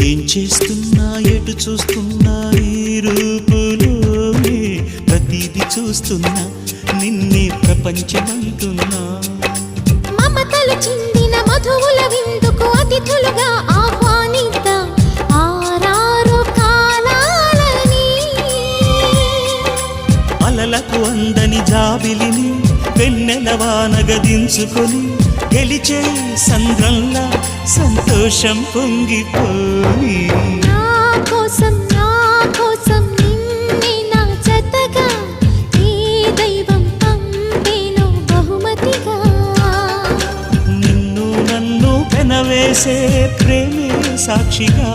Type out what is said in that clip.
ఏం చేస్తున్నా ఎటు చూస్తున్నా ఈ రూపులోనే ప్రతిదీ చూస్తున్నా నిన్నే ప్రపంచమంటున్నా మమతలు చిందిన మధువుల విందుకు అతిథులుగా ఆహ్వానిద్దాం ఆరారు కాలాలని అలలకు అందని జాబిలిని వెన్నెల వానగదించుకొని గెలిచే సంద్రంలా సంతోషం పొంగిపోయి నా కోసం నిన్నే నా జతగా ఈ దైవం పంపేను బహుమతిగా నిన్ను నన్ను పెనవేసే ప్రేమే సాక్షిగా